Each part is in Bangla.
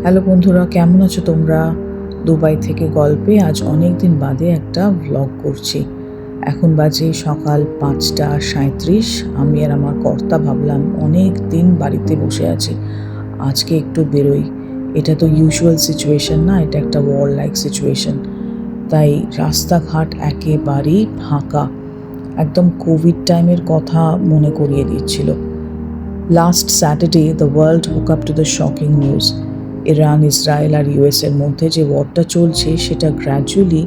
হ্যালো বন্ধুরা, কেমন আছো তোমরা? দুবাই থেকে গল্পে আজ অনেক দিন বাদে একটা ভ্লগ করছি। এখন বাজে সকাল 5:37। আমি আর আমার কর্তা ভাবলাম অনেক দিন বাড়িতে বসে আছি, আজকে একটু বেরোই। এটা তো ইউজুয়াল সিচুয়েশন না, এটা একটা ওয়ার লাইক সিচুয়েশন। তাই রাস্তাঘাট একেবারেই ফাঁকা, একদম কোভিড টাইমের কথা মনে করিয়ে দিচ্ছিল। Last Saturday the world woke up to the shocking news. Iran, Israel আর ইউএসের মধ্যে যে ওয়ারটা চলছে সেটা গ্র্যাজুয়ালি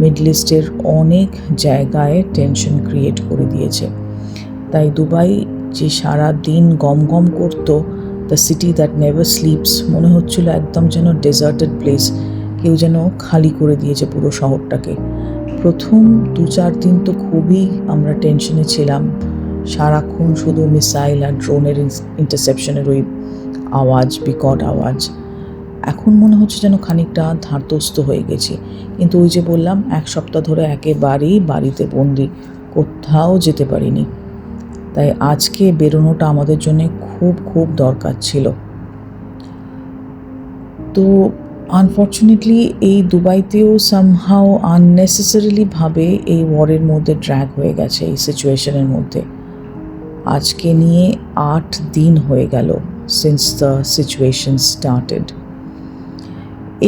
মিডল ইস্টের অনেক জায়গায় টেনশন ক্রিয়েট করে দিয়েছে। তাই দুবাই যে সারা দিন গম গম করতো, the city that never sleeps, মনে হচ্ছিল একদম যেন ডেজার্টেড প্লেস, কেউ যেন খালি করে দিয়েছে পুরো শহরটাকে। প্রথম 2-4 দিন তো খুবই আমরা টেনশনে ছিলাম, সারাক্ষণ শুধু মিসাইল আর ড্রোনের ইন্টারসেপশনের ওই আওয়াজ, বিকট আওয়াজ। এখন মনে হচ্ছে যেন খানিকটা ধারতস্ত হয়ে গেছি, কিন্তু ওই যে বললাম 1 সপ্তাহ ধরে একেবারেই বাড়িতে বন্দি, কোথাও যেতে পারিনি। তাই আজকে বেরোনোটা আমাদের জন্য খুব খুব দরকার ছিল। তো আনফর্চুনেটলি এই দুবাইতেও সামহাও আননেসেসারিলি ভাবে এই ওয়ারের মধ্যে ড্র্যাগ হয়ে গেছে, এই সিচুয়েশনের মধ্যে। আজকে নিয়ে 8 দিন হয়ে গেল সিন্স দ্য সিচুয়েশন স্টার্টেড।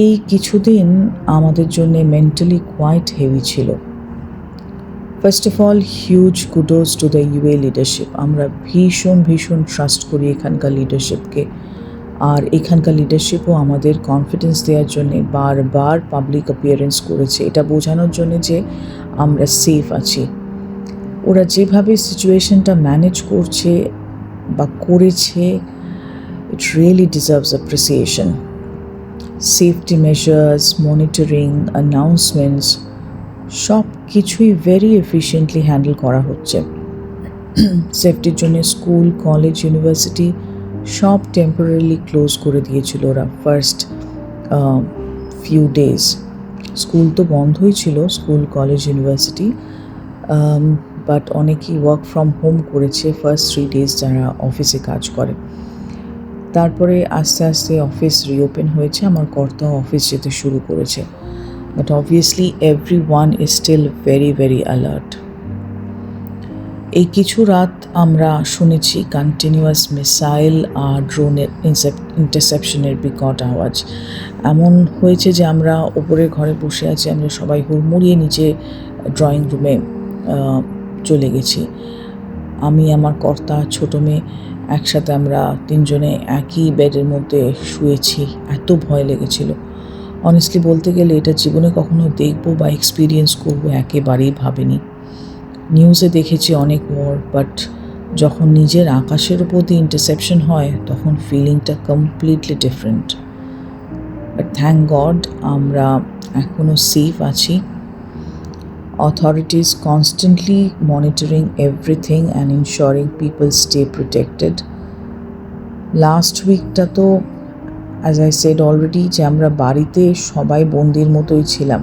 এই কিছুদিন আমাদের জন্য মেন্টালি কোয়াইট হেভি ছিল। First of all huge kudos to the UA leadership. আমরা ভীষণ ভীষণ ট্রাস্ট করি এখানকার লিডারশিপকে, আর এখানকার লিডারশিপও আমাদের কনফিডেন্স দেওয়ার জন্যে বারবার পাবলিক অ্যাপিয়ারেন্স করেছে, এটা বোঝানোর জন্যে যে আমরা সেফ আছি। ওরা যেভাবে সিচুয়েশনটা ম্যানেজ করছে বা করেছে, it really deserves appreciation. Safety measures, monitoring, announcements সব কিছুই ভেরি এফিশিয়েন্টলি হ্যান্ডেল করা হচ্ছে। সেফটির জন্য স্কুল, কলেজ, ইউনিভার্সিটি সব টেম্পোরারিলি ক্লোজ করে দিয়েছিল ওরা ফার্স্ট ফিউ ডেজ। স্কুল তো বন্ধই ছিল, স্কুল, কলেজ, ইউনিভার্সিটি, বাট অনেকেই ওয়ার্ক ফ্রম হোম করেছে ফার্স্ট 3 days যারা অফিসে কাজ করে। তারপরে আস্তে আস্তে অফিস রিওপেন হয়েছে, আমার কর্তা অফিস যেতে শুরু করেছে। But obviously everyone is still very very alert. এই কিছু রাত আমরা শুনেছি কন্টিনিউয়াস মিসাইল আর ড্রোনের ইন্টারসেপশনের বিকট আওয়াজ। এমন হয়েছে যে আমরা ওপরের ঘরে বসে আছি, আমরা সবাই হুড়মুড়িয়ে নিচে ড্রয়িং রুমে চলে গেছি। আমি, আমার কর্তা, ছোটো মেয়ে একসাথে আমরা 3 জনে একই বেডের মধ্যে শুয়েছি। এত ভয় লেগেছিল, অনেস্টলি বলতে গেলে এটা জীবনে কখনো দেখবো বা এক্সপিরিয়েন্স করবো একেবারেই ভাবিনি। নিউজে দেখেছি অনেক ওয়ার, বাট যখন নিজের আকাশের উপর দিয়ে ইন্টারসেপশন হয় তখন ফিলিংটা completely different. But thank God আমরা এখনও সেফ আছি। Authorities constantly monitoring everything and ensuring people stay protected. Last weekটা তো as I said already যে আমরা বাড়িতে সবাই বন্দির মতোই ছিলাম।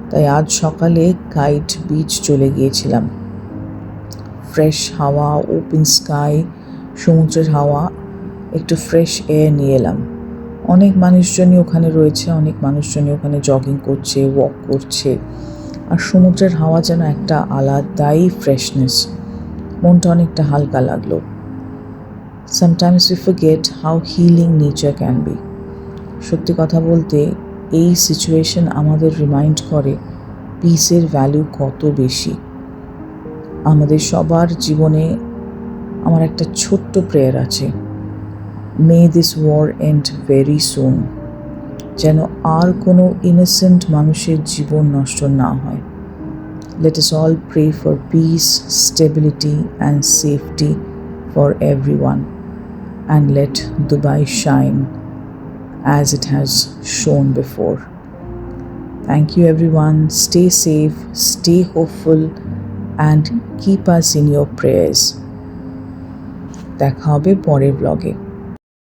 তাই আজ সকালে কাইট বিচ চলে গিয়েছিলাম। ফ্রেশ হাওয়া, ওপেন স্কাই, সমুদ্রের হাওয়া, একটু ফ্রেশ এয়ার নিয়ে এলাম। অনেক মানুষজনই ওখানে রয়েছে, অনেক মানুষজনই ওখানে জগিং করছে, ওয়াক করছে, আর সমুদ্রের হাওয়া যেন একটা আলাদাই ফ্রেশনেস। মনটা অনেকটা হালকা লাগলো। Sometimes we forget how healing nature can be. সত্যি কথা বলতে এই সিচুয়েশন আমাদের রিমাইন্ড করে পিসের ভ্যালু কত বেশি। আমাদের সবার জীবনে আমার একটা ছোট্ট প্রেয়ার আছে, may this war end very soon, যেন আর কোনো ইনোসেন্ট মানুষের জীবন নষ্ট না হয়। Let us all pray for peace, stability and safety for everyone, and let Dubai shine as it has shone before. Thank you everyone. Stay safe, stay hopeful and keep us in your prayers. দেখা হবে পরের ব্লগে।